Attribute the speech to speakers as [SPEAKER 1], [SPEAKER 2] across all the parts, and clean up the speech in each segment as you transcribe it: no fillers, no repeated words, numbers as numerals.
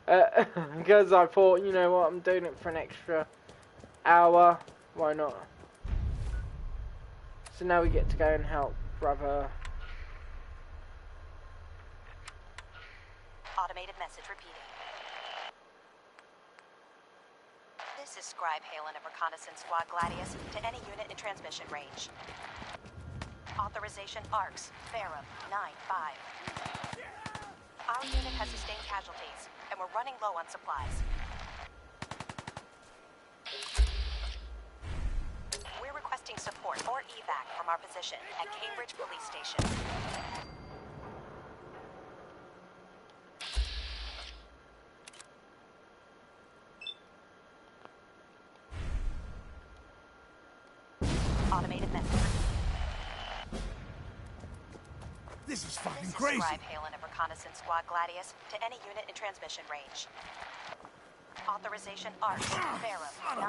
[SPEAKER 1] Because I thought, you know what, I'm doing it for an extra hour. Why not? So now we get to go and help brother.
[SPEAKER 2] Automated message repeating. This is Scribe Halen of Reconnaissance Squad Gladius to any unit in transmission range. Authorization ARCS, Ferrum 9-5. Our unit has sustained casualties, and we're running low on supplies. We're requesting support or evac from our position at Cambridge Police Station. Automated message.
[SPEAKER 3] This is fucking
[SPEAKER 2] This
[SPEAKER 3] crazy.
[SPEAKER 2] is Scribe Halen of Reconnaissance Squad Gladius to any unit in transmission range. Authorization ARCS, Ferrum 9-5.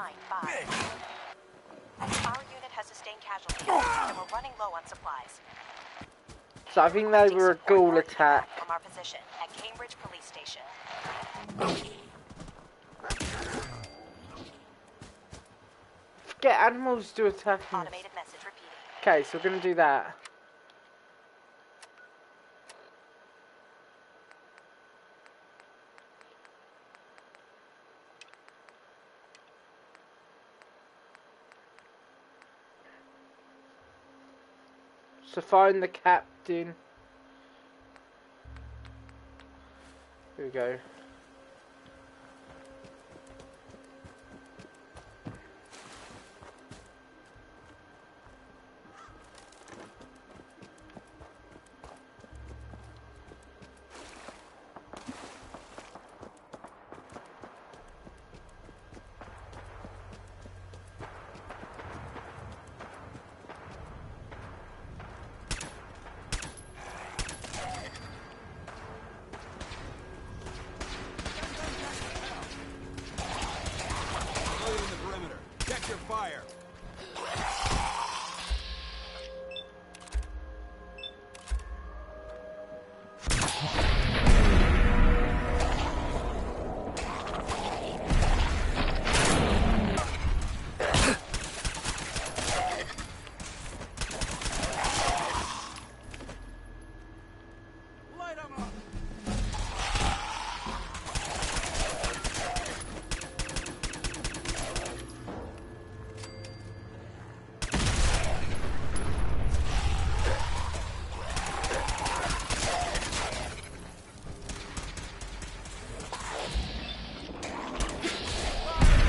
[SPEAKER 2] Our unit has sustained casualties, and we're running low on supplies.
[SPEAKER 1] So I think they were a ghoul attack.
[SPEAKER 2] From our position at Cambridge Police Station.
[SPEAKER 1] Get animals to attack us.
[SPEAKER 2] Automated message repeating.
[SPEAKER 1] Okay, so we're gonna do that. So find the captain. Here we go.
[SPEAKER 3] Fire!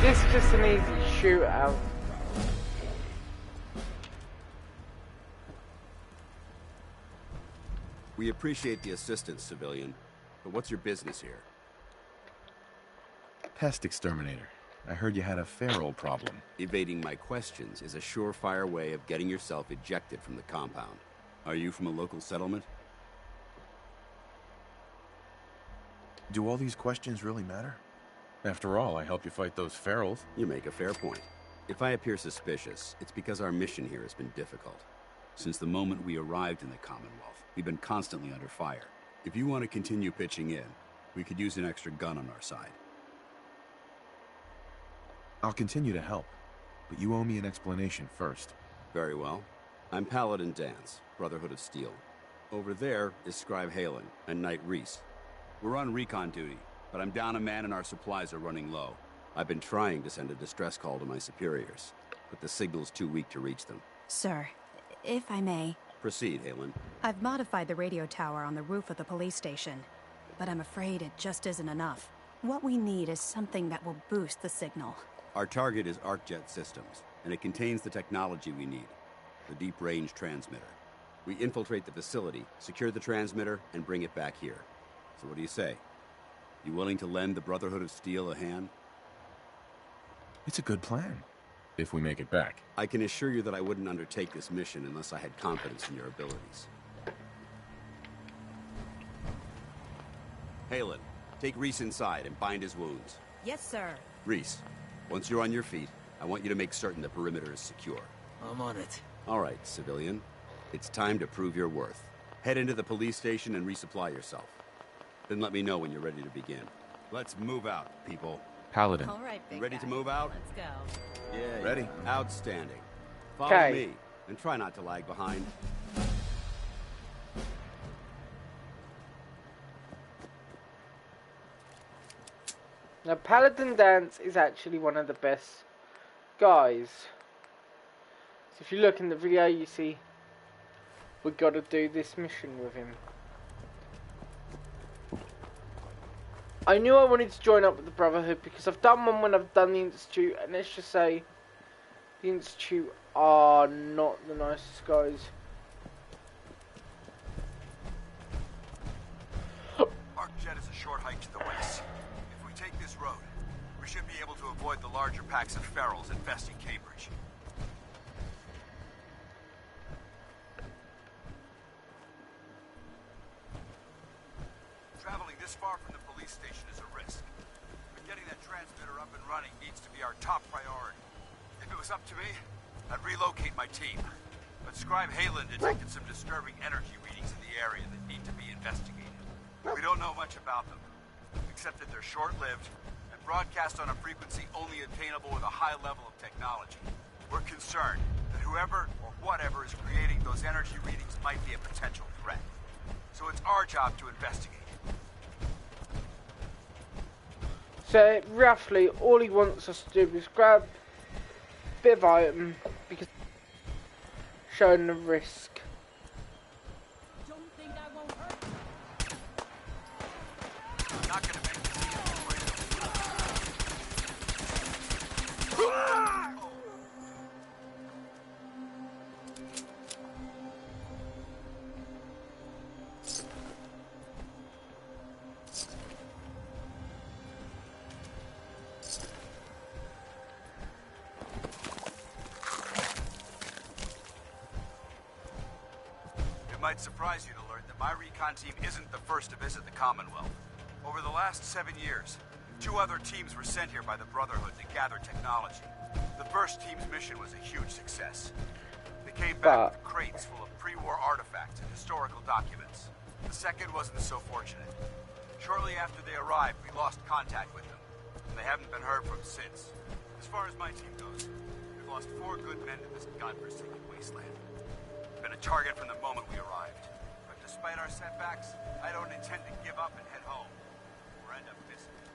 [SPEAKER 1] This is just an easy shootout.
[SPEAKER 4] We appreciate the assistance, civilian, but what's your business here?
[SPEAKER 5] Pest exterminator. I heard you had a feral problem.
[SPEAKER 4] Evading my questions is a surefire way of getting yourself ejected from the compound. Are you from a local settlement?
[SPEAKER 5] Do all these questions really matter? After all, I help you fight those ferals.
[SPEAKER 4] You make a fair point. If I appear suspicious, it's because our mission here has been difficult. Since the moment we arrived in the Commonwealth, we've been constantly under fire. If you want to continue pitching in, we could use an extra gun on our side.
[SPEAKER 5] I'll continue to help, but you owe me an explanation first.
[SPEAKER 4] Very well. I'm Paladin Danse, Brotherhood of Steel. Over there is Scribe Halen and Knight Rhys. We're on recon duty, but I'm down a man and our supplies are running low. I've been trying to send a distress call to my superiors, but the signal's too weak to reach them.
[SPEAKER 6] Sir, if I may.
[SPEAKER 4] Proceed, Halen.
[SPEAKER 6] I've modified the radio tower on the roof of the police station, but I'm afraid it just isn't enough. What we need is something that will boost the signal.
[SPEAKER 4] Our target is ArcJet Systems, and it contains the technology we need, the deep-range transmitter. We infiltrate the facility, secure the transmitter, and bring it back here. So what do you say? You willing to lend the Brotherhood of Steel a hand?
[SPEAKER 5] It's a good plan, if we make it back.
[SPEAKER 4] I can assure you that I wouldn't undertake this mission unless I had confidence in your abilities. Halen, take Rhys inside and bind his wounds.
[SPEAKER 6] Yes, sir.
[SPEAKER 4] Rhys, once you're on your feet, I want you to make certain the perimeter is secure.
[SPEAKER 3] I'm on it.
[SPEAKER 4] All right, civilian. It's time to prove your worth. Head into the police station and resupply yourself. Then let me know when you're ready to begin. Let's move out, people.
[SPEAKER 5] Paladin.
[SPEAKER 7] All right,
[SPEAKER 4] You
[SPEAKER 7] big
[SPEAKER 4] ready
[SPEAKER 7] guy.
[SPEAKER 4] to move out?
[SPEAKER 7] Let's go.
[SPEAKER 4] Yeah.
[SPEAKER 5] Ready.
[SPEAKER 4] Outstanding. Follow
[SPEAKER 1] 'Kay.
[SPEAKER 4] me, and try not to lag behind.
[SPEAKER 1] Now, Paladin Danse is actually one of the best guys. So if you look in the video, you see we got to do this mission with him. I knew I wanted to join up with the Brotherhood because I've done one when I've done the Institute, and let's just say the Institute are not the nicest guys.
[SPEAKER 8] Arcjet is a short hike to the west. If we take this road, we should be able to avoid the larger packs of ferals infesting Cambridge. Traveling this far from the police station is a risk, but getting that transmitter up and running needs to be our top priority. If it was up to me, I'd relocate my team. But Scribe Halen detected some disturbing energy readings in the area that need to be investigated. We don't know much about them, except that they're short-lived and broadcast on a frequency only attainable with a high level of technology. We're concerned that whoever or whatever is creating those energy readings might be a potential threat. So it's our job to investigate.
[SPEAKER 1] So roughly all he wants us to do is grab a bit of item because showing the risk.
[SPEAKER 7] Don't think I won't hurt.
[SPEAKER 8] I'm not gonna make this easy for you. It might surprise you to learn that my recon team isn't the first to visit the Commonwealth. Over the last 7 years, 2 other teams were sent here by the Brotherhood to gather technology. The first team's mission was a huge success. They came back with crates full of pre-war artifacts and historical documents. The second wasn't so fortunate. Shortly after they arrived, we lost contact with them, and they haven't been heard from since. As far as my team goes, we've lost 4 good men to this godforsaken wasteland. Been a target from the moment we arrived. But despite our setbacks, I don't intend to give up and head home, or end up missing it.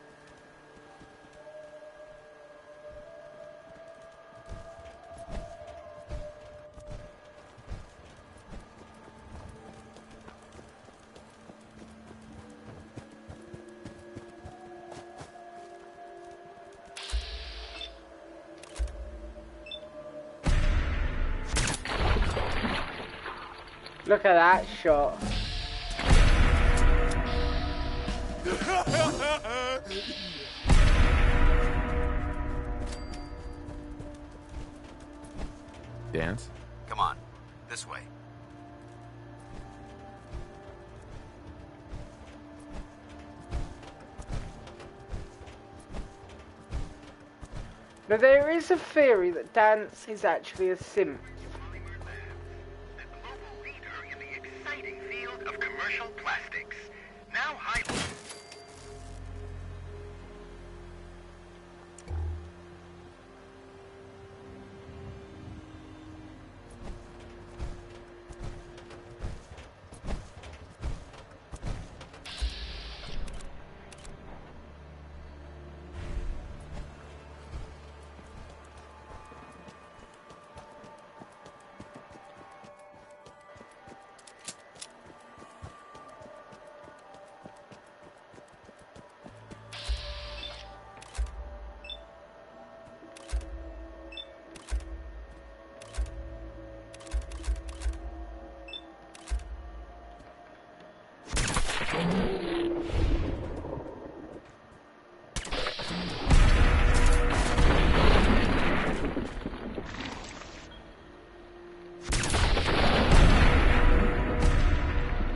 [SPEAKER 1] Look at that shot.
[SPEAKER 5] Dance?
[SPEAKER 8] Come on, this way.
[SPEAKER 1] Now there is a theory that Danse is actually a simp.
[SPEAKER 9] Of commercial plastics. Now high.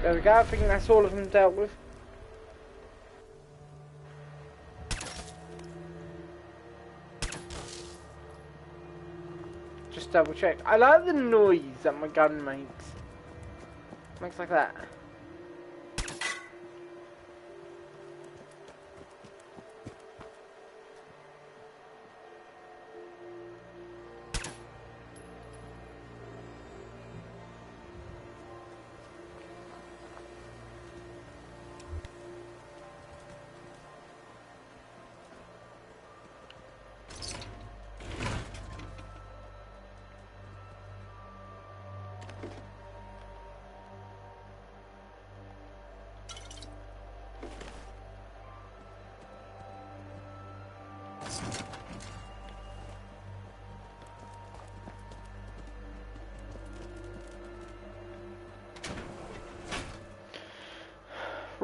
[SPEAKER 1] There we go, I think that's all of them dealt with. Just double check. I like the noise that my gun makes. Makes like that.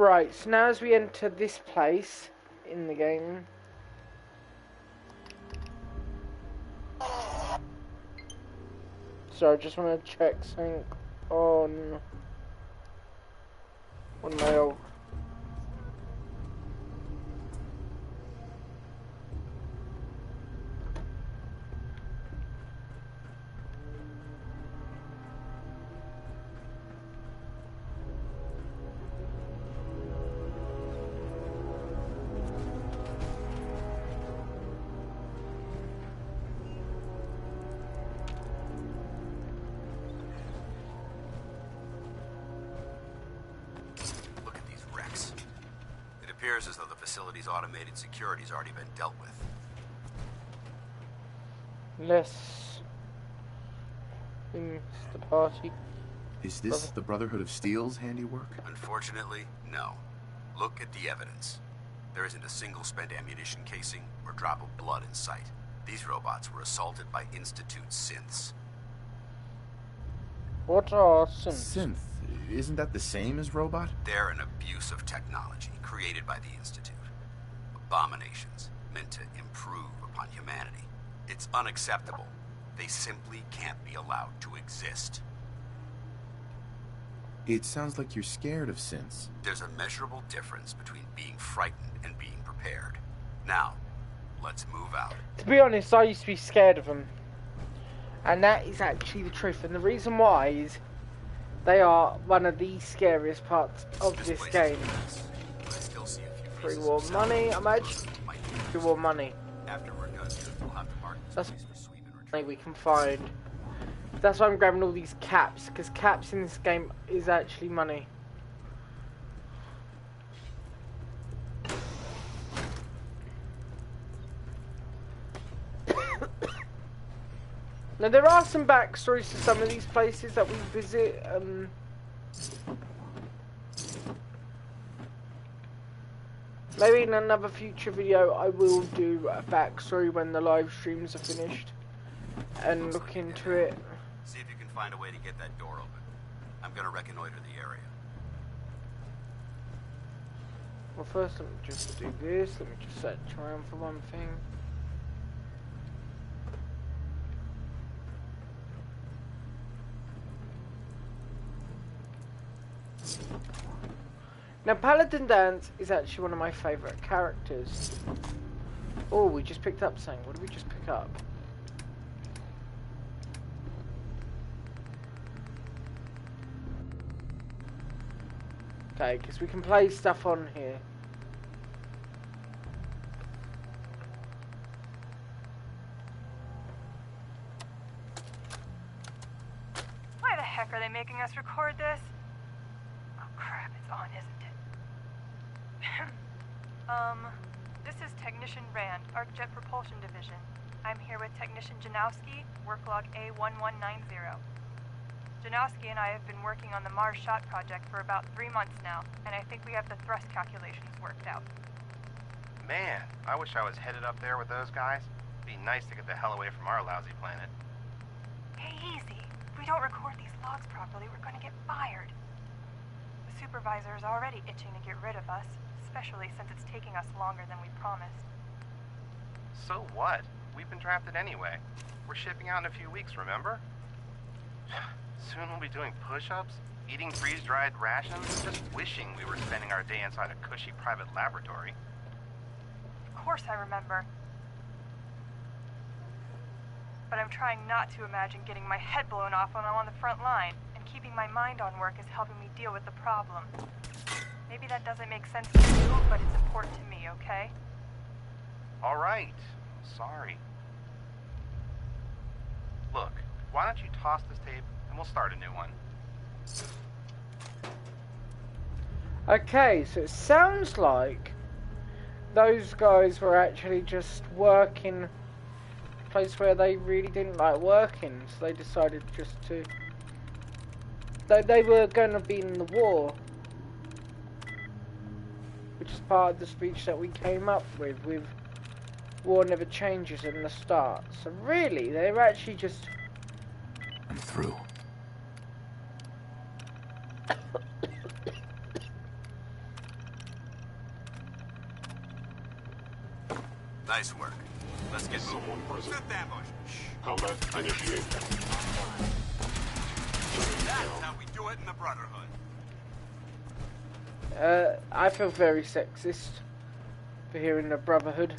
[SPEAKER 1] Right, so now as we enter this place in the game, so I just want to check something on my old.
[SPEAKER 4] Look at these wrecks. It appears as though the facility's automated security's already been dealt with.
[SPEAKER 1] Let's the party.
[SPEAKER 5] Is this the Brotherhood of Steel's handiwork?
[SPEAKER 4] Unfortunately, no. Look at the evidence. There isn't a single spent ammunition casing or drop of blood in sight. These robots were assaulted by Institute synths.
[SPEAKER 1] What are synths?
[SPEAKER 5] Synth. Isn't that the same as robot?
[SPEAKER 4] They're an abuse of technology created by the Institute. Abominations meant to improve upon humanity. It's unacceptable. They simply can't be allowed to exist.
[SPEAKER 5] It sounds like you're scared of synths.
[SPEAKER 4] There's a measurable difference between being frightened and being prepared. Now, let's move out.
[SPEAKER 1] To be honest, I used to be scared of them. And that is actually the truth. And the reason why is they are one of the scariest parts of this game.
[SPEAKER 4] But I still see a few
[SPEAKER 1] Free
[SPEAKER 4] pieces
[SPEAKER 1] war
[SPEAKER 4] of
[SPEAKER 1] money,
[SPEAKER 4] salvage.
[SPEAKER 1] imagine.
[SPEAKER 4] Might be
[SPEAKER 1] Free war money.
[SPEAKER 4] After we're done, we'll have to mark this
[SPEAKER 1] That's
[SPEAKER 4] place for sweep and retrieve.
[SPEAKER 1] money we can find. That's why I'm grabbing all these caps, because caps in this game is actually money. Now there are some backstories to some of these places that we visit. Maybe in another future video I will do a backstory when the live streams are finished and look into it.
[SPEAKER 4] See if you can find a way to get that door open. I'm gonna reconnoiter the area.
[SPEAKER 1] Well, first let me just do this. Let me just search around for one thing. Now, Paladin Danse is actually one of my favourite characters. Oh, we just picked up something. What did we just pick up? Okay, because we can play stuff on here.
[SPEAKER 10] Why the heck are they making us record this? Oh crap, it's on, isn't it? This is Technician Rand, ArcJet Propulsion Division. I'm here with Technician Janowski, work log A1190. Janowski and I have been working on the Mars Shot project for about 3 months now, and I think we have the thrust calculations worked out.
[SPEAKER 11] Man, I wish I was headed up there with those guys. It'd be nice to get the hell away from our lousy planet.
[SPEAKER 10] Hey, easy. If we don't record these logs properly, we're going to get fired. The supervisor is already itching to get rid of us, especially since it's taking us longer than we promised.
[SPEAKER 11] So what? We've been drafted anyway. We're shipping out in a few weeks, remember? Soon we'll be doing push-ups, eating freeze-dried rations, just wishing we were spending our day inside a cushy private laboratory.
[SPEAKER 10] Of course I remember. But I'm trying not to imagine getting my head blown off when I'm on the front line, and keeping my mind on work is helping me deal with the problem. Maybe that doesn't make sense to you, but it's important to me, okay?
[SPEAKER 11] All right. Sorry. Look, why don't you toss this tape and we'll start a new one.
[SPEAKER 1] Okay, so it sounds like those guys were actually just working a place where they really didn't like working, so they decided just to... They were going to be in the war, which is part of the speech that we came up with war never changes in the start. So really, they were actually just...
[SPEAKER 5] I'm through.
[SPEAKER 8] Nice work. Let's get moving. Fifth ambush.
[SPEAKER 12] Combat initiated.
[SPEAKER 8] That's how we do it in the Brotherhood.
[SPEAKER 1] I feel very sexist for hearing the Brotherhood.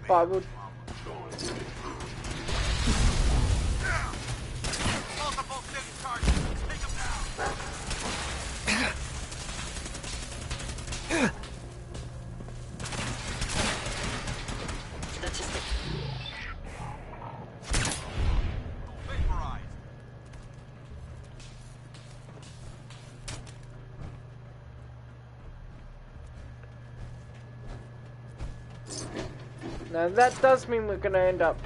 [SPEAKER 1] But I would.
[SPEAKER 8] Multiple city targets. Take them down. Vaporized.
[SPEAKER 1] Now that does mean we're going to end up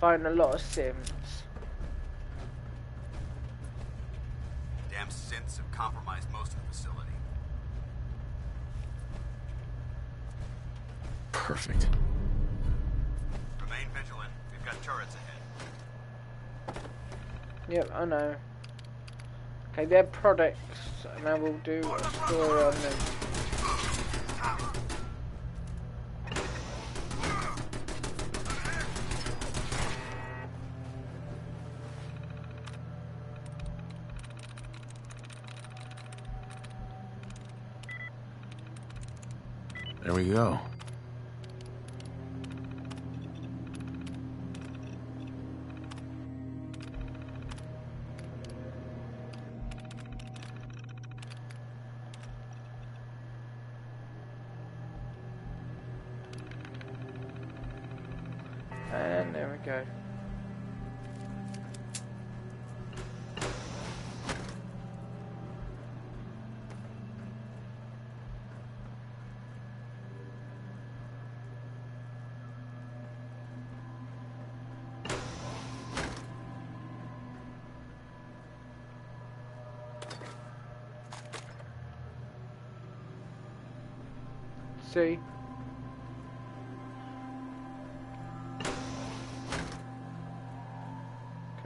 [SPEAKER 1] finding a lot of Sims.
[SPEAKER 8] Damn synths have compromised most of the facility.
[SPEAKER 5] Perfect.
[SPEAKER 8] Remain vigilant. We've got turrets ahead.
[SPEAKER 1] Yep, I know. Okay, they're products, and I will do a story on them.
[SPEAKER 5] There we go.
[SPEAKER 1] And there we go. See?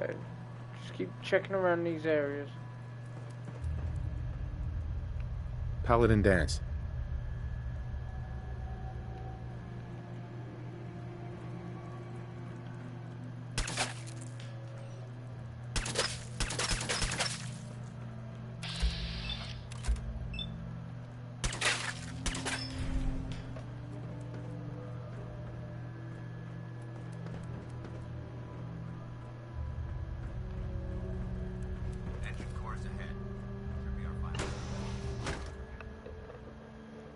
[SPEAKER 1] Okay, just keep checking around these areas.
[SPEAKER 5] Paladin Dance.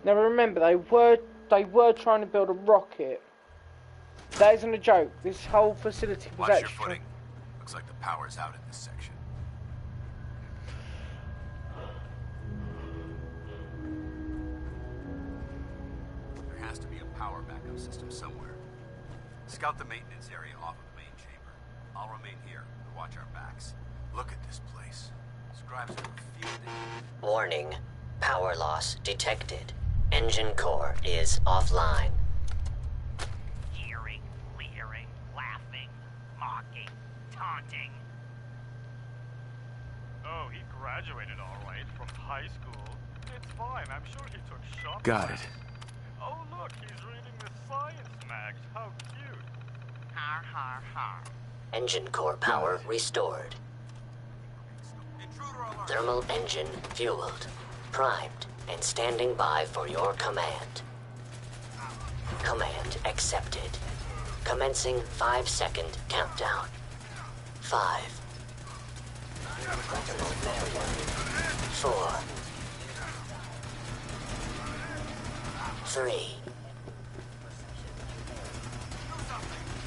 [SPEAKER 1] Now remember, they were trying to build a rocket. That isn't a joke. This whole facility was
[SPEAKER 8] Watch your
[SPEAKER 1] actually.
[SPEAKER 8] footing. Looks like the power's out in this section. There has to be a power backup system somewhere. Scout the maintenance area off of the main chamber. I'll remain here to watch our backs. Look at this place. Scribes are refusing.
[SPEAKER 13] Warning. Power loss detected. Engine core is offline.
[SPEAKER 14] Jeering, leering, laughing, mocking, taunting.
[SPEAKER 15] Oh, he graduated all right from high school. It's fine. I'm sure he took shop
[SPEAKER 5] Got
[SPEAKER 15] class.
[SPEAKER 5] it.
[SPEAKER 15] Oh, look, he's reading the science mags. How cute.
[SPEAKER 14] Har, har, har.
[SPEAKER 13] Engine core power restored. Thermal engine fueled, primed, and standing by for your command. Command accepted. Commencing 5-second countdown. 5. 4. 3.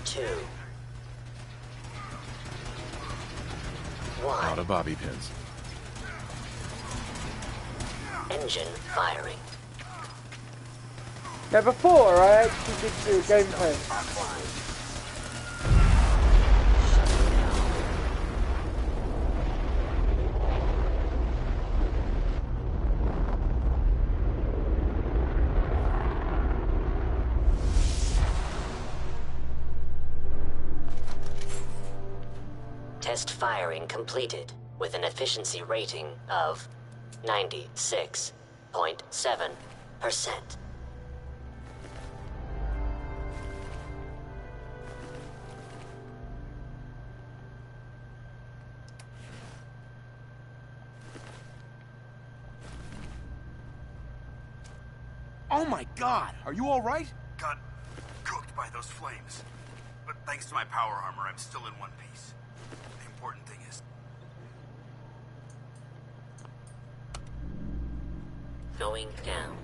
[SPEAKER 13] 2. 1.
[SPEAKER 5] Out of bobby pins.
[SPEAKER 13] Engine firing.
[SPEAKER 1] Now before, I actually did do a gameplay.
[SPEAKER 13] Test firing completed with an efficiency rating of 96.7%.
[SPEAKER 8] Oh my god! Are you alright? Got cooked by those flames. But thanks to my power armor, I'm still in one piece. The important thing is...
[SPEAKER 13] Going down.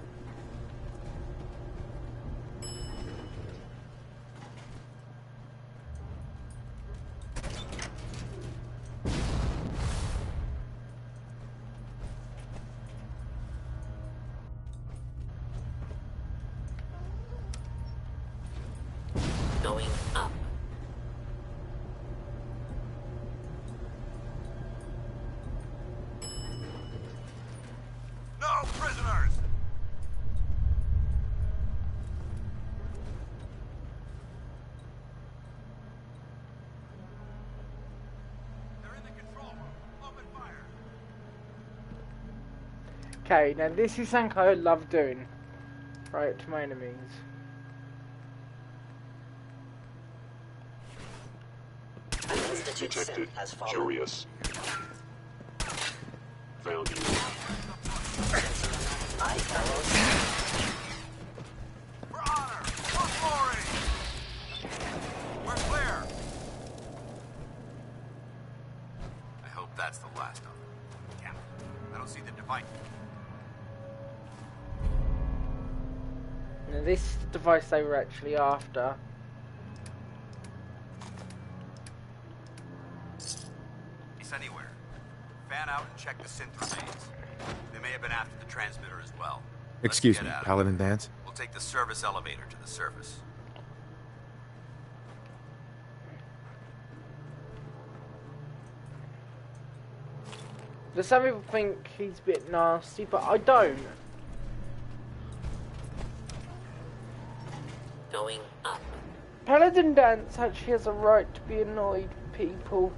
[SPEAKER 13] Going up.
[SPEAKER 8] No prisoners! They're in the control room. Open fire.
[SPEAKER 1] Okay, now this is something I love doing. Right to my enemies.
[SPEAKER 12] Detected. Curious. Found you.
[SPEAKER 8] For honor! For glory! We're clear! I hope that's the last of them. Damn it. I don't see the device.
[SPEAKER 1] Now this is the device they were actually after.
[SPEAKER 8] Anywhere. Fan out and check the synth remains. They may have been after the transmitter as well.
[SPEAKER 5] Excuse me, Paladin Danse?
[SPEAKER 8] We'll take the service elevator to the surface.
[SPEAKER 1] There's some people think he's a bit nasty, but I don't.
[SPEAKER 13] Going up.
[SPEAKER 1] Paladin Danse actually has a right to be annoyed with people.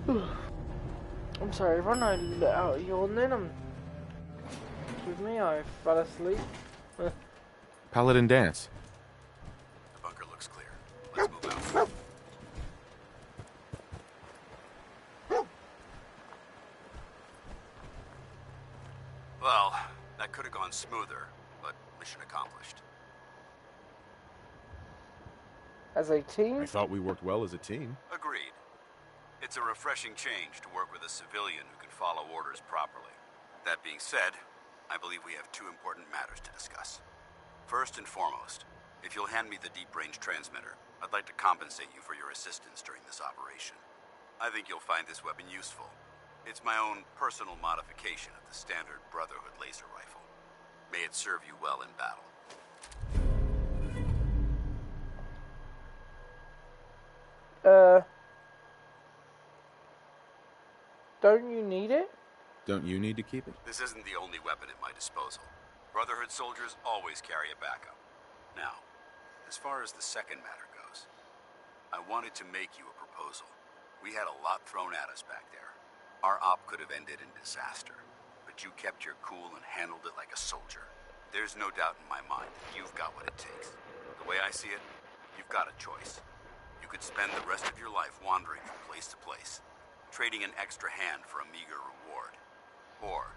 [SPEAKER 1] I'm sorry, if I know let out a yawn then with me, I fell asleep.
[SPEAKER 5] Paladin Danse.
[SPEAKER 8] The bunker looks clear. Let's move out. Well, that could have gone smoother, but mission accomplished.
[SPEAKER 1] As a team?
[SPEAKER 5] I thought we worked well as a team.
[SPEAKER 8] Agreed. It's a refreshing change to work with a civilian who can follow orders properly. That being said, I believe we have two important matters to discuss. First and foremost, if you'll hand me the deep-range transmitter, I'd like to compensate you for your assistance during this operation. I think you'll find this weapon useful. It's my own personal modification of the standard Brotherhood laser rifle. May it serve you well in battle.
[SPEAKER 1] Don't you need it?
[SPEAKER 5] Don't you need to keep it?
[SPEAKER 8] This isn't the only weapon at my disposal. Brotherhood soldiers always carry a backup. Now, as far as the second matter goes, I wanted to make you a proposal. We had a lot thrown at us back there. Our op could have ended in disaster, but you kept your cool and handled it like a soldier. There's no doubt in my mind that you've got what it takes. The way I see it, you've got a choice. You could spend the rest of your life wandering from place to place, trading an extra hand for a meager reward. Or,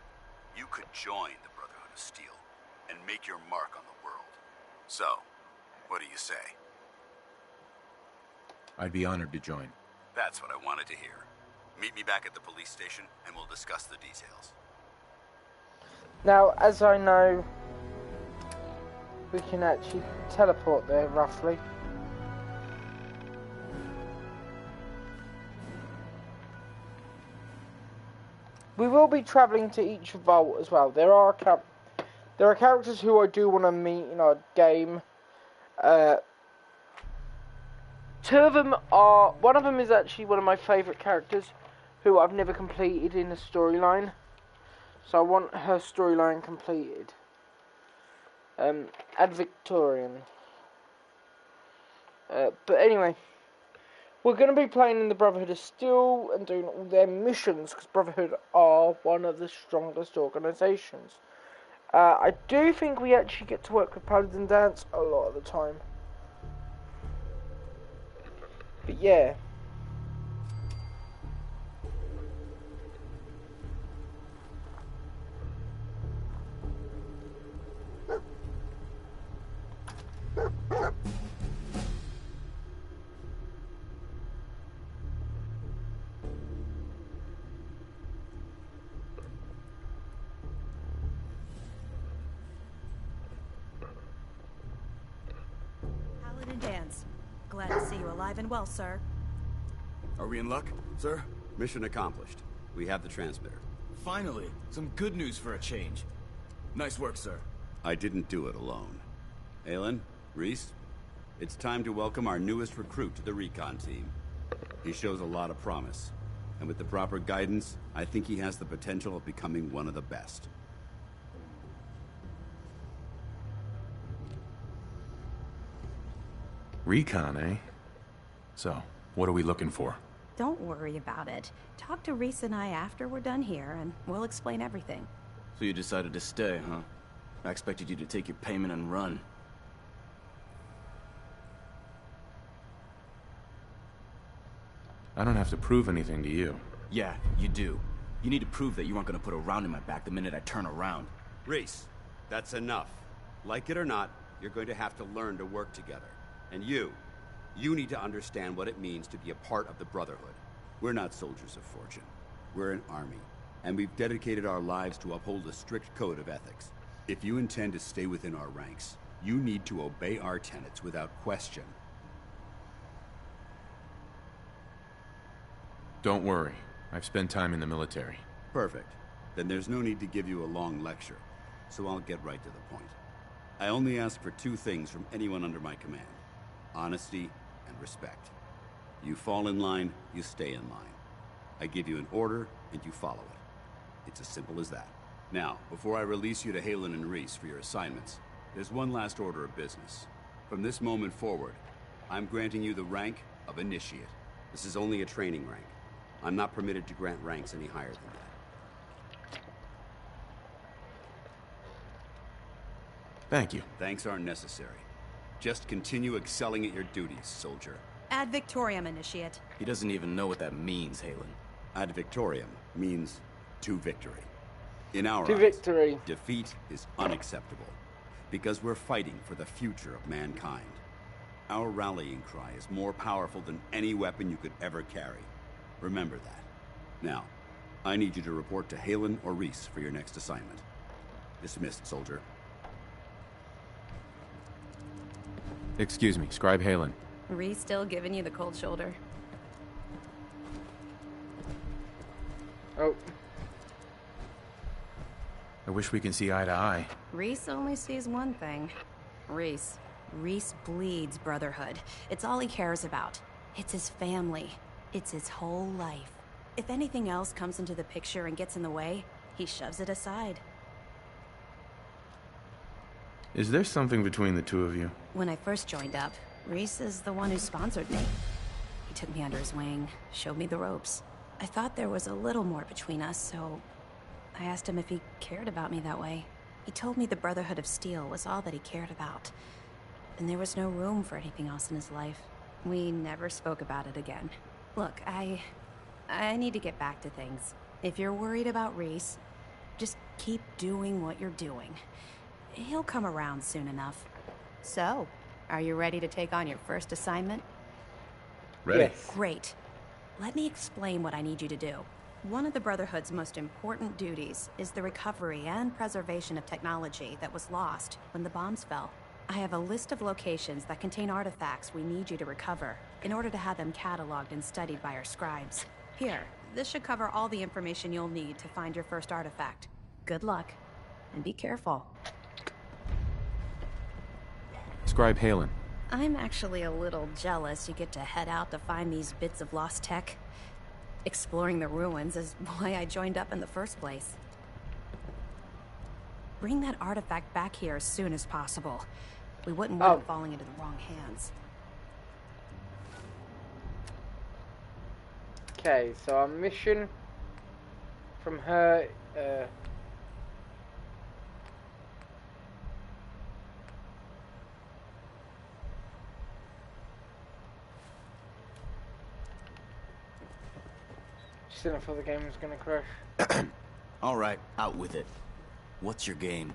[SPEAKER 8] you could join the Brotherhood of Steel and make your mark on the world. So, what do you say?
[SPEAKER 5] I'd be honored to join.
[SPEAKER 8] That's what I wanted to hear. Meet me back at the police station and we'll discuss the details.
[SPEAKER 1] Now, as I know, we can actually teleport there, roughly. We will be travelling to each vault as well. There are characters who I do want to meet in our game. Two of them are... One of them is actually one of my favourite characters who I've never completed in a storyline. So I want her storyline completed. Ad Victorian. But anyway, We're going to be playing in the Brotherhood of Steel and doing all their missions, because Brotherhood are one of the strongest organisations. I do think we actually get to work with Paladin Danse a lot of the time. But yeah.
[SPEAKER 6] Paladin Danse. Glad to see you alive and well, sir.
[SPEAKER 4] Are we in luck, sir? Mission accomplished. We have the transmitter.
[SPEAKER 16] Finally, some good news for a change. Nice work, sir.
[SPEAKER 4] I didn't do it alone. Aylin, Reese, it's time to welcome our newest recruit to the recon team. He shows a lot of promise, and with the proper guidance, I think he has the potential of becoming one of the best.
[SPEAKER 5] Recon, eh? So, what are we looking for?
[SPEAKER 6] Don't worry about it. Talk to Reese and I after we're done here, and we'll explain everything.
[SPEAKER 16] So you decided to stay, huh? I expected you to take your payment and run.
[SPEAKER 5] I don't have to prove anything to you.
[SPEAKER 16] Yeah, you do. You need to prove that you aren't gonna put a round in my back the minute I turn around.
[SPEAKER 4] Reese, that's enough. Like it or not, you're going to have to learn to work together. And you need to understand what it means to be a part of the Brotherhood. We're not soldiers of fortune. We're an army, and we've dedicated our lives to uphold a strict code of ethics. If you intend to stay within our ranks, you need to obey our tenets without question.
[SPEAKER 5] Don't worry. I've spent time in the military.
[SPEAKER 4] Perfect. Then there's no need to give you a long lecture, so I'll get right to the point. I only ask for two things from anyone under my command: honesty and respect. You fall in line, you stay in line. I give you an order, and you follow it. It's as simple as that. Now, before I release you to Haylin and Reese for your assignments, there's one last order of business. From this moment forward, I'm granting you the rank of Initiate. This is only a training rank. I'm not permitted to grant ranks any higher than that.
[SPEAKER 5] Thank you.
[SPEAKER 4] Thanks aren't necessary. Just continue excelling at your duties, soldier.
[SPEAKER 6] Ad Victoriam, Initiate.
[SPEAKER 16] He doesn't even know what that means, Haylin.
[SPEAKER 4] Ad Victoriam means to victory. In our
[SPEAKER 1] To
[SPEAKER 4] eyes,
[SPEAKER 1] victory.
[SPEAKER 4] defeat is unacceptable, because we're fighting for the future of mankind. Our rallying cry is more powerful than any weapon you could ever carry. Remember that. Now, I need you to report to Haylin or Reese for your next assignment. Dismissed, soldier.
[SPEAKER 5] Excuse me, Scribe Haylin.
[SPEAKER 6] Reese still giving you the cold shoulder?
[SPEAKER 1] Oh.
[SPEAKER 5] I wish we can see eye to eye.
[SPEAKER 6] Reese only sees one thing. Reese bleeds Brotherhood. It's all he cares about. It's his family. It's his whole life. If anything else comes into the picture and gets in the way, he shoves it aside.
[SPEAKER 5] Is there something between the two of you?
[SPEAKER 6] When I first joined up, Reese is the one who sponsored me. He took me under his wing, showed me the ropes. I thought there was a little more between us, so I asked him if he cared about me that way. He told me the Brotherhood of Steel was all that he cared about, and there was no room for anything else in his life. We never spoke about it again. Look, I need to get back to things. If you're worried about Reese, just keep doing what you're doing. He'll come around soon enough. So, are you ready to take on your first assignment?
[SPEAKER 5] Ready.
[SPEAKER 1] Yes.
[SPEAKER 6] Great. Let me explain what I need you to do. One of the Brotherhood's most important duties is the recovery and preservation of technology that was lost when the bombs fell. I have a list of locations that contain artifacts we need you to recover in order to have them cataloged and studied by our scribes. Here, this should cover all the information you'll need to find your first artifact. Good luck, and be careful.
[SPEAKER 5] Scribe Haylin.
[SPEAKER 6] I'm actually a little jealous you get to head out to find these bits of lost tech. Exploring the ruins is why I joined up in the first place. Bring that artifact back here as soon as possible. We wouldn't want it falling into the wrong hands.
[SPEAKER 1] Okay, so our mission from her, just didn't feel the game was gonna crash.
[SPEAKER 16] All right, out with it. What's your game?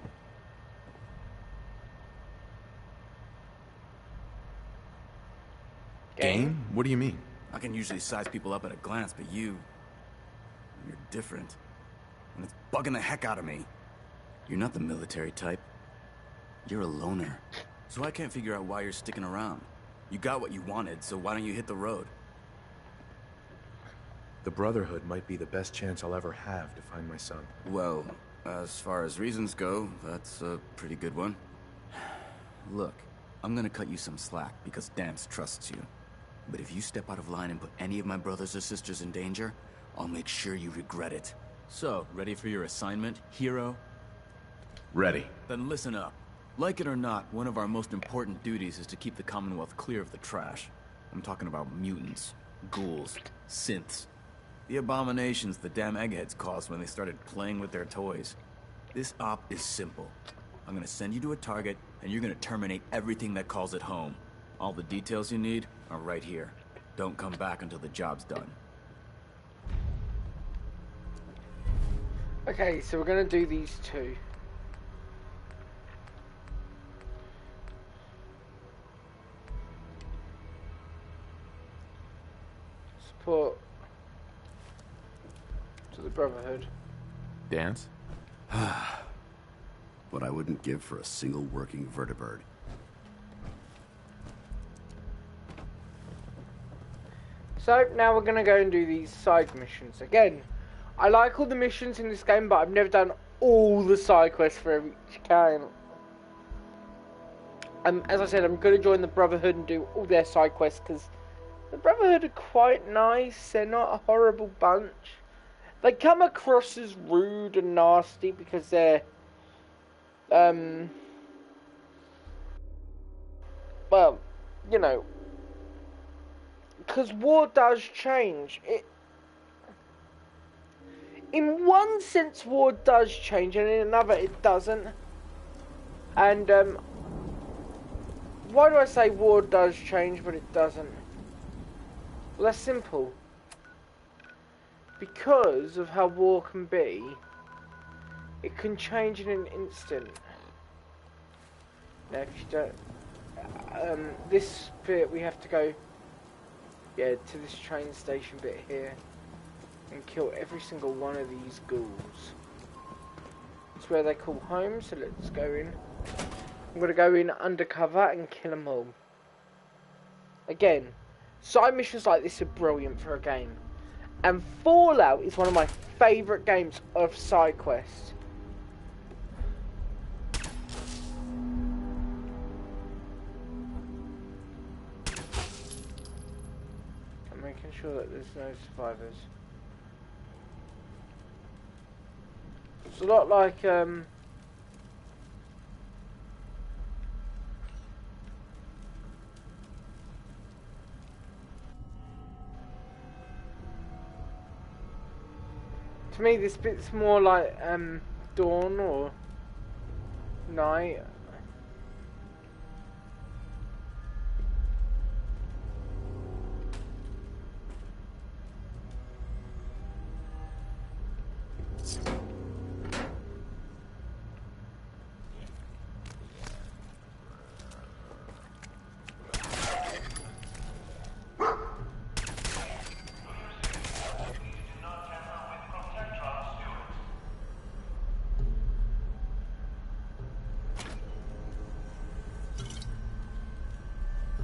[SPEAKER 5] Game? What do you mean?
[SPEAKER 16] I can usually size people up at a glance, but you're different. And it's bugging the heck out of me. You're not the military type. You're a loner. So I can't figure out why you're sticking around. You got what you wanted, so why don't you hit the road?
[SPEAKER 5] The Brotherhood might be the best chance I'll ever have to find my son.
[SPEAKER 16] Well, as far as reasons go, that's a pretty good one. Look, I'm gonna cut you some slack because Danse trusts you. But if you step out of line and put any of my brothers or sisters in danger, I'll make sure you regret it. So, ready for your assignment, hero?
[SPEAKER 5] Ready.
[SPEAKER 16] Then listen up. Like it or not, one of our most important duties is to keep the Commonwealth clear of the trash. I'm talking about mutants, ghouls, synths. The abominations the damn eggheads caused when they started playing with their toys. This op is simple. I'm gonna send you to a target, and you're gonna terminate everything that calls it home. All the details you need are right here. Don't come back until the job's done.
[SPEAKER 1] Okay, so we're gonna do these two. Support to the Brotherhood.
[SPEAKER 5] Danse?
[SPEAKER 4] What I wouldn't give for a single working vertibird.
[SPEAKER 1] So now we're gonna go and do these side missions. Again, I like all the missions in this game, but I've never done all the side quests for each game. As I said, I'm gonna join the Brotherhood and do all their side quests because the Brotherhood are quite nice. They're not a horrible bunch. They come across as rude and nasty because they're well, you know, because war does change. In one sense, war does change, and in another, it doesn't. And why do I say war does change, but it doesn't? Well, that's simple. Because of how war can be, it can change in an instant. Now, if you don't, this bit we have to go, yeah, to this train station bit here, and kill every single one of these ghouls. It's where they call home, so let's go in. I'm gonna go in undercover and kill them all. Again, side missions like this are brilliant for a game. And Fallout is one of my favourite games of side quests. I'm making sure that there's no survivors. It's a lot like to me, this bit's more like dawn or night.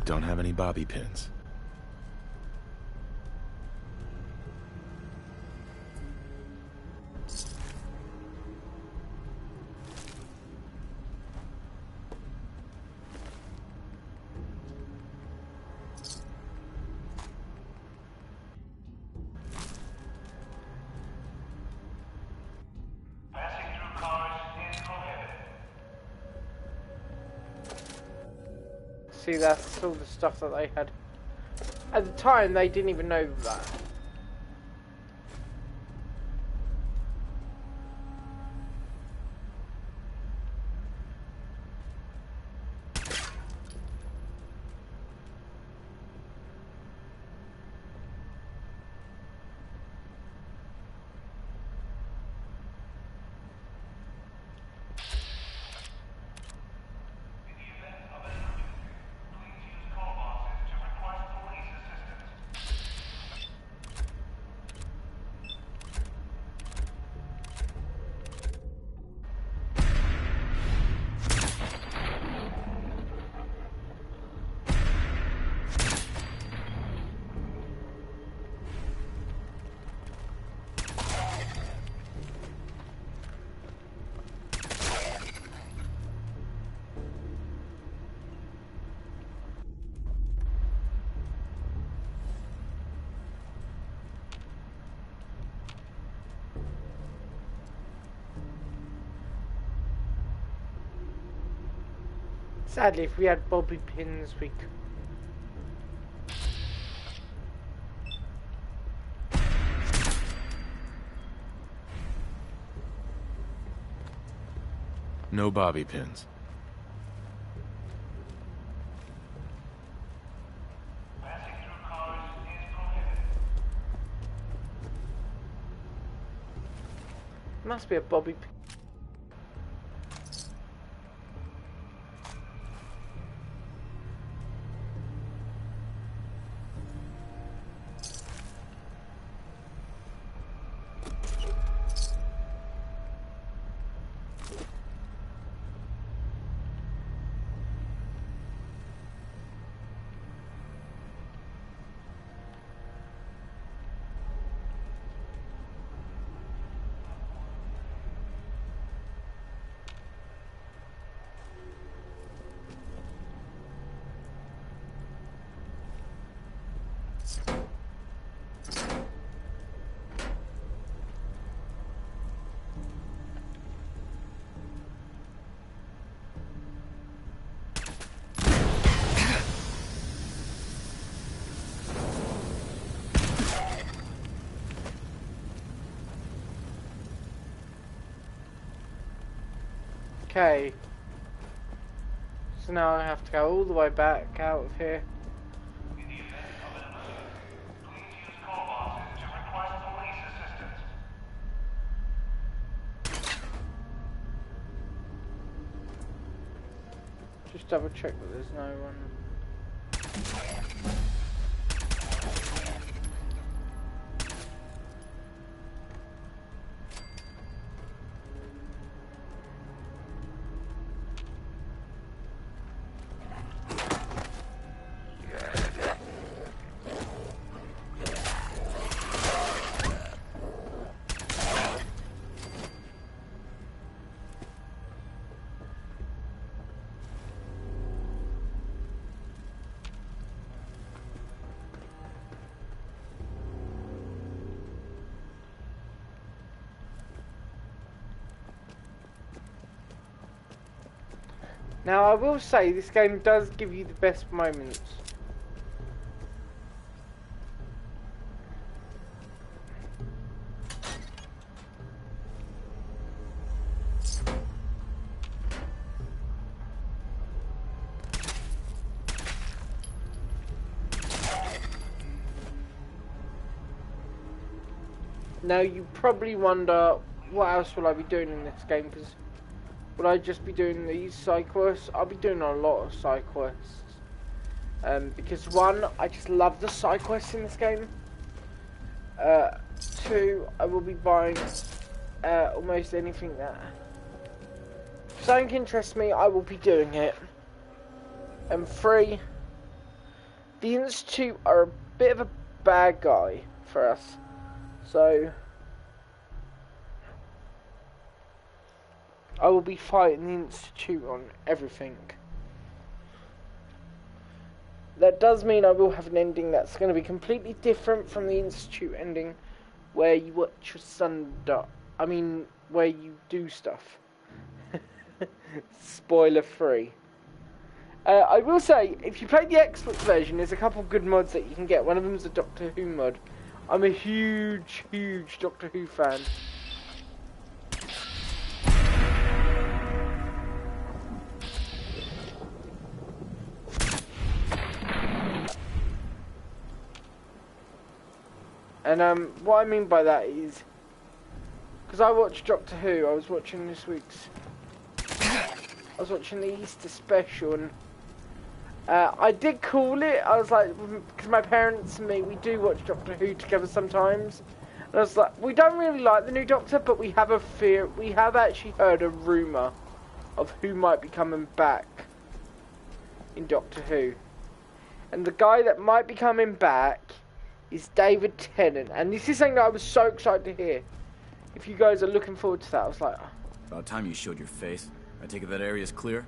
[SPEAKER 5] Don't have any bobby pins.
[SPEAKER 1] See, that's all the stuff that they had. At the time, they didn't even know that. Sadly, if we had bobby pins, we could.
[SPEAKER 5] No bobby pins.
[SPEAKER 1] Must be a bobby pin. Okay. So now I have to go all the way back out of here. Just double check that there's no one. Now I will say this game does give you the best moments. Now you probably wonder what else will I be doing in this game, because will I just be doing these side quests? I'll be doing a lot of side quests. Because one, I just love the side quests in this game. Two, I will be buying almost anything that. If something interests me, I will be doing it. And three, the Institute are a bit of a bad guy for us. So I will be fighting the Institute on everything. That does mean I will have an ending that's going to be completely different from the Institute ending, where you watch your son die. I mean, where you do stuff. Spoiler free. I will say, if you play the Xbox version, there's a couple good mods that you can get. One of them is a Doctor Who mod. I'm a huge, huge Doctor Who fan. And what I mean by that is, because I watched Doctor Who, I was watching this week's, I was watching the Easter special, and I did call it. I was like, because my parents and me, we do watch Doctor Who together sometimes, and I was like, we don't really like the new Doctor, but we have a fear, we have actually heard a rumour of who might be coming back in Doctor Who, and the guy that might be coming back is David Tennant, and this is something that I was so excited to hear. If you guys are looking forward to that, I was like,
[SPEAKER 16] about time you showed your face. I take it that area's clear?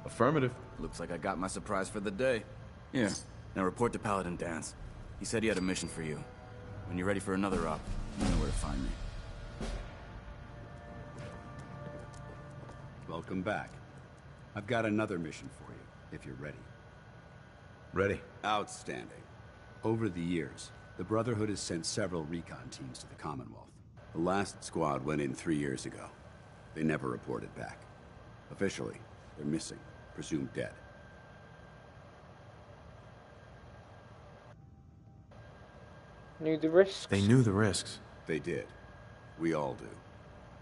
[SPEAKER 5] Affirmative.
[SPEAKER 16] Looks like I got my surprise for the day. Yeah. Now report to Paladin Danse. He said he had a mission for you. When you're ready for another op, you know where to find me.
[SPEAKER 4] Welcome back. I've got another mission for you, if you're ready.
[SPEAKER 5] Ready.
[SPEAKER 4] Outstanding. Over the years, the Brotherhood has sent several recon teams to the Commonwealth. The last squad went in 3 years ago. They never reported back. Officially, they're missing, presumed dead.
[SPEAKER 1] Knew the risks?
[SPEAKER 5] They knew the risks.
[SPEAKER 4] They did. We all do.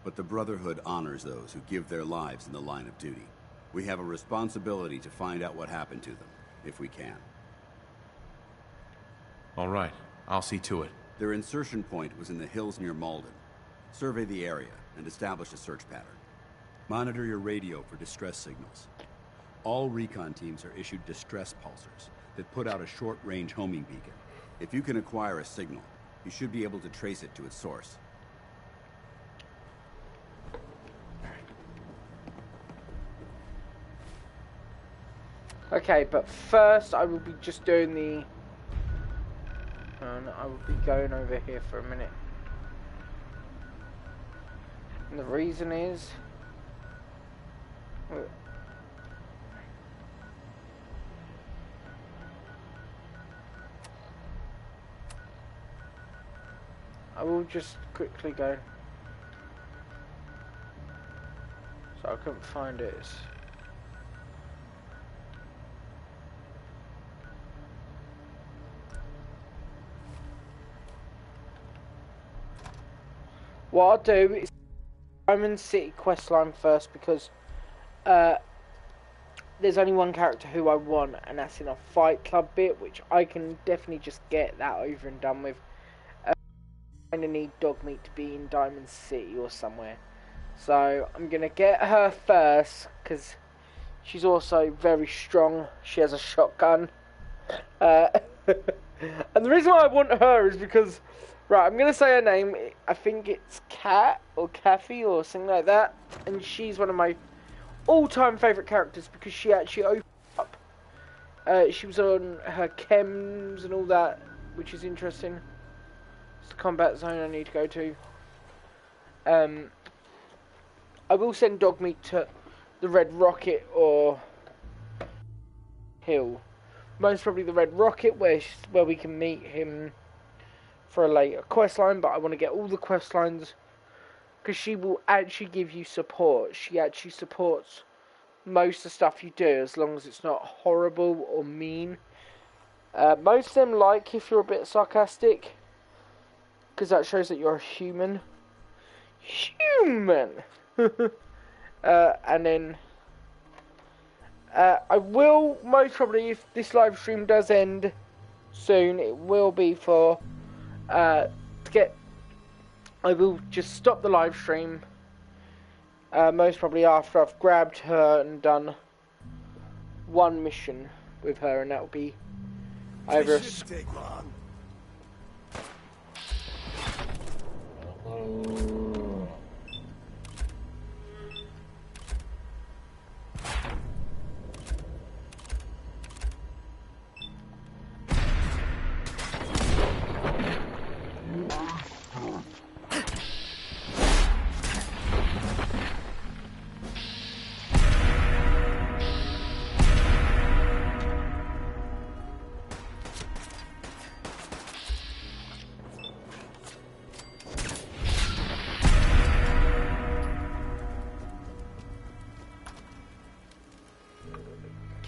[SPEAKER 4] But the Brotherhood honors those who give their lives in the line of duty. We have a responsibility to find out what happened to them, if we can.
[SPEAKER 5] All right, I'll see to it.
[SPEAKER 4] Their insertion point was in the hills near Malden. Survey the area and establish a search pattern. Monitor your radio for distress signals. All recon teams are issued distress pulsers that put out a short-range homing beacon. If you can acquire a signal, you should be able to trace it to its source.
[SPEAKER 1] Okay, but first I will be just doing the... And I will be going over here for a minute. And the reason is... I will just quickly go. So I couldn't find it. What I'll do is Diamond City questline first because there's only one character who I want, and that's in a Fight Club bit, which I can definitely just get that over and done with. I kind of need Dogmeat to be in Diamond City or somewhere, so I'm gonna get her first because she's also very strong. She has a shotgun, and the reason why I want her is because, right, I'm gonna say her name. I think it's Kat or Kathy or something like that, and she's one of my all-time favourite characters because she actually opened up. She was on her chems and all that, which is interesting. It's the combat zone I need to go to. I will send Dogmeat to the Red Rocket or Hill. Most probably the Red Rocket, where we can meet him for a later questline, but I want to get all the questlines because she will actually give you support. She actually supports most of the stuff you do as long as it's not horrible or mean. Most of them like if you're a bit sarcastic because that shows that you're a human. And then I will most probably, if this live stream does end soon, it will be for I will just stop the live stream most probably after I've grabbed her and done one mission with her, and that will be either
[SPEAKER 3] Shouldn't take long.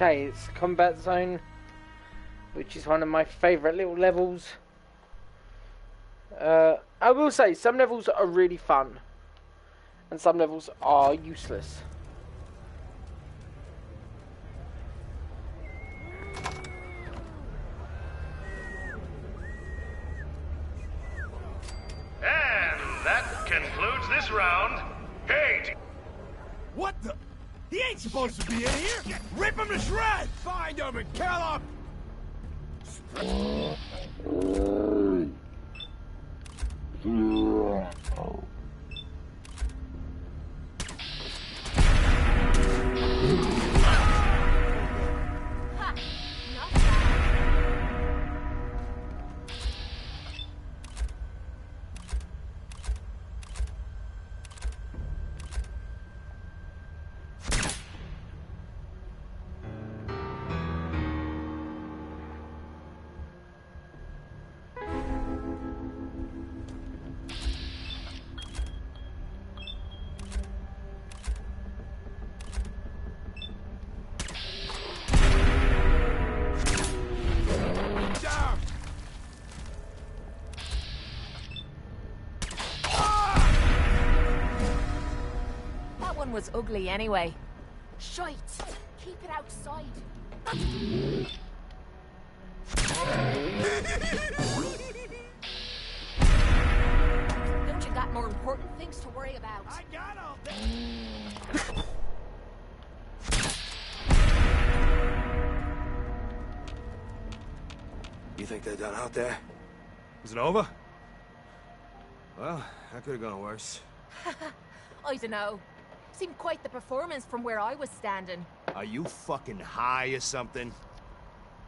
[SPEAKER 1] Okay, it's Combat Zone, which is one of my favourite little levels. I will say, some levels are really fun, and some levels are useless.
[SPEAKER 17] And that concludes this round. Hey!
[SPEAKER 3] What the? He ain't supposed to be in here! Rip him to shreds! Find him and kill him!
[SPEAKER 18] one was ugly anyway. Shite! Keep it outside. Don't you got more important things to worry about? I got all that.
[SPEAKER 3] You think they're done out there? Is it over? Well, that could have gone worse.
[SPEAKER 18] I dunno. Seemed quite the performance from where I was standing.
[SPEAKER 3] Are you fucking high or something?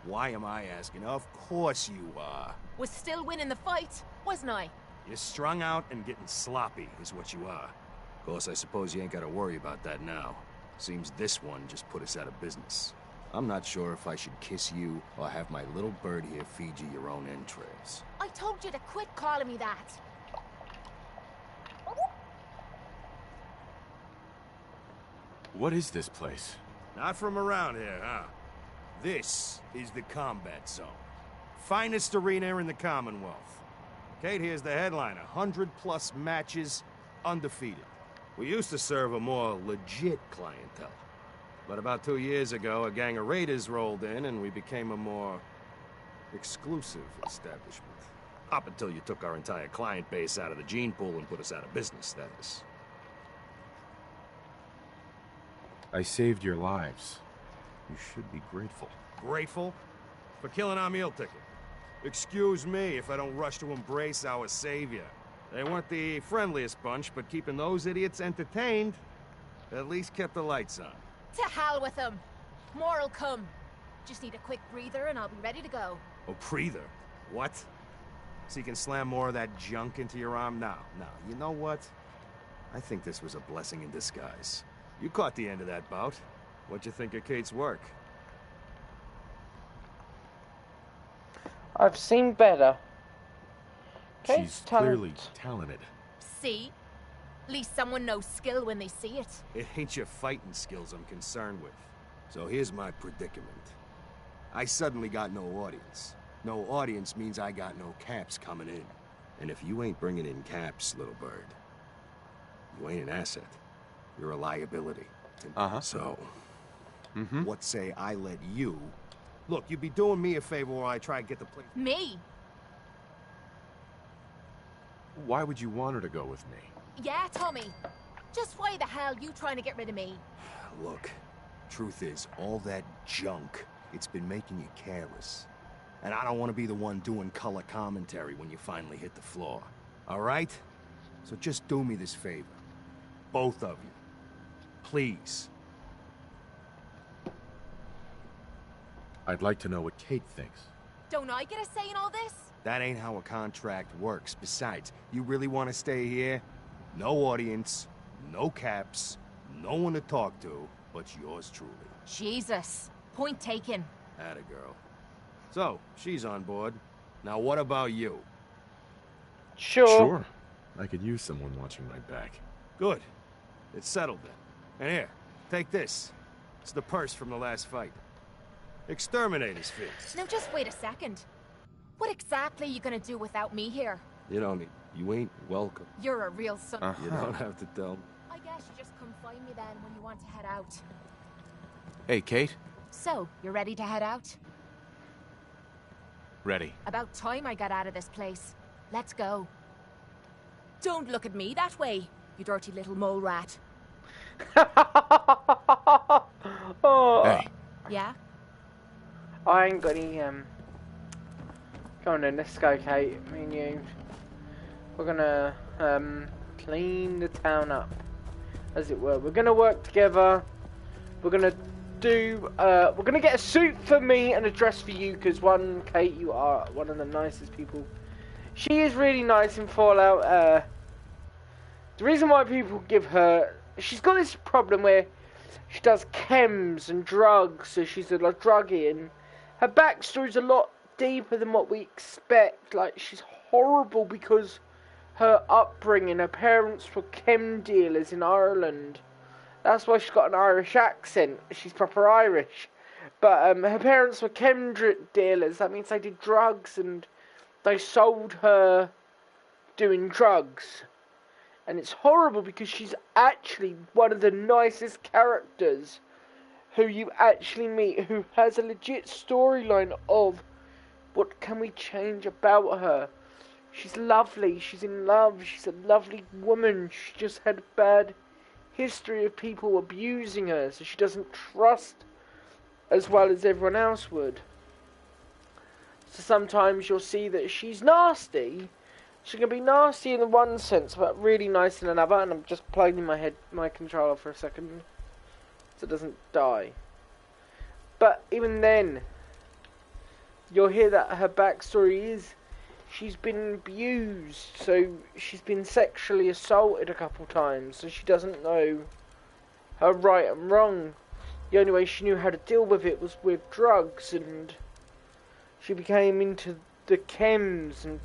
[SPEAKER 3] Why am I asking? Of course you are.
[SPEAKER 18] Was still winning the fight, wasn't I?
[SPEAKER 3] You're strung out and getting sloppy is what you are. Of course, I suppose you ain't gotta worry about that now. Seems this one just put us out of business. I'm not sure if I should kiss you or have my little bird here feed you your own entrails.
[SPEAKER 18] I told you to quit calling me that.
[SPEAKER 5] What is this place?
[SPEAKER 3] Not from around here, huh? This is the combat zone. Finest arena in the Commonwealth. Kate here's the headliner. 100+ matches, undefeated. We used to serve a more legit clientele. But about 2 years ago, a gang of raiders rolled in and we became a more exclusive establishment. Up until you took our entire client base out of the gene pool and put us out of business, that is.
[SPEAKER 5] I saved your lives. You should be grateful.
[SPEAKER 3] Grateful? For killing our meal ticket. Excuse me if I don't rush to embrace our savior. They weren't the friendliest bunch, but keeping those idiots entertained at least kept the lights on.
[SPEAKER 18] To hell with them. More'll come. Just need a quick breather and I'll be ready to go.
[SPEAKER 3] A breather? What? So you can slam more of that junk into your arm now? No, you know what? I think this was a blessing in disguise. You caught the end of that bout. What'd you think of Kate's work?
[SPEAKER 1] I've seen better.
[SPEAKER 5] She's clearly talented.
[SPEAKER 18] See? At least someone knows skill when they see it.
[SPEAKER 3] It ain't your fighting skills I'm concerned with. So here's my predicament. I suddenly got no audience. No audience means I got no caps coming in. And if you ain't bringing in caps, little bird, you ain't an asset. You're a liability. So, what say I let you... Look, you'd be doing me a favor while I try to get the place...
[SPEAKER 18] Me?
[SPEAKER 5] Why would you want her to go with me?
[SPEAKER 18] Yeah, Tommy. Just why the hell you trying to get rid of me?
[SPEAKER 3] Look, truth is, all that junk, it's been making you careless. And I don't want to be the one doing color commentary when you finally hit the floor. All right? So just do me this favor. Both of you. Please.
[SPEAKER 5] I'd like to know what Kate thinks.
[SPEAKER 18] Don't I get a say in all this?
[SPEAKER 3] That ain't how a contract works. Besides, you really want to stay here? No audience, no caps, no one to talk to, but yours truly.
[SPEAKER 18] Jesus. Point taken.
[SPEAKER 3] Atta girl. So, she's on board. Now what about you?
[SPEAKER 5] Sure. I could use someone watching my back.
[SPEAKER 3] Good. It's settled then. And here, take this. It's the purse from the last fight. Exterminator's fee.
[SPEAKER 18] Now just wait a second. What exactly are you gonna do without me here?
[SPEAKER 3] You don't need... You ain't welcome.
[SPEAKER 18] You're a real son.
[SPEAKER 3] You don't have to tell me.
[SPEAKER 18] I guess you just come find me then when you want to head out.
[SPEAKER 5] Hey, Kate.
[SPEAKER 18] So, you ready to head out?
[SPEAKER 5] Ready.
[SPEAKER 18] About time I got out of this place. Let's go. Don't look at me that way, you dirty little mole rat.
[SPEAKER 1] Oh.
[SPEAKER 5] Hey.
[SPEAKER 18] Yeah?
[SPEAKER 1] I ain't got any, Go on then, let's go, Kate. Me and you. We're gonna, clean the town up, as it were. We're gonna work together. We're gonna do, we're gonna get a suit for me and a dress for you, because one, Kate, you are one of the nicest people. She is really nice in Fallout. The reason why people give her... She's got this problem where she does chems and drugs, so she's a druggie, and her backstory's a lot deeper than what we expect. Like, she's horrible because her upbringing, her parents were chem dealers in Ireland. That's why she's got an Irish accent. She's proper Irish. But her parents were chem dealers. That means they did drugs and they sold her doing drugs. And it's horrible because she's actually one of the nicest characters who you actually meet, who has a legit storyline of what can we change about her. She's lovely, she's in love, she's a lovely woman. She just had a bad history of people abusing her, so she doesn't trust as well as everyone else would. So sometimes you'll see that she's nasty. She can be nasty in the one sense, but really nice in another. And I'm just plugging my controller for a second, so it doesn't die. But even then, you'll hear that her backstory is she's been abused, so she's been sexually assaulted a couple times, so she doesn't know her right and wrong. The only way she knew how to deal with it was with drugs, and she became into the chems, and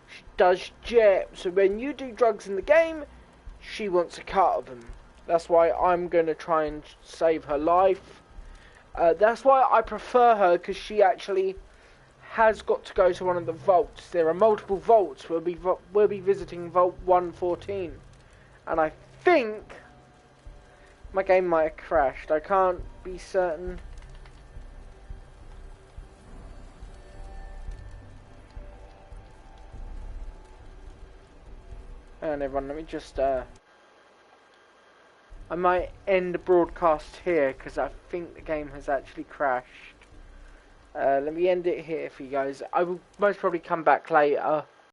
[SPEAKER 1] she does jet. So when you do drugs in the game, she wants a cut of them. That's why I'm going to try and save her life. That's why I prefer her, because she actually has got to go to one of the vaults. There are multiple vaults. We'll be visiting Vault 114. And I think my game might have crashed. I can't be certain. And everyone, let me just I might end the broadcast here because I think the game has actually crashed. Let me end it here for you guys. I will most probably come back later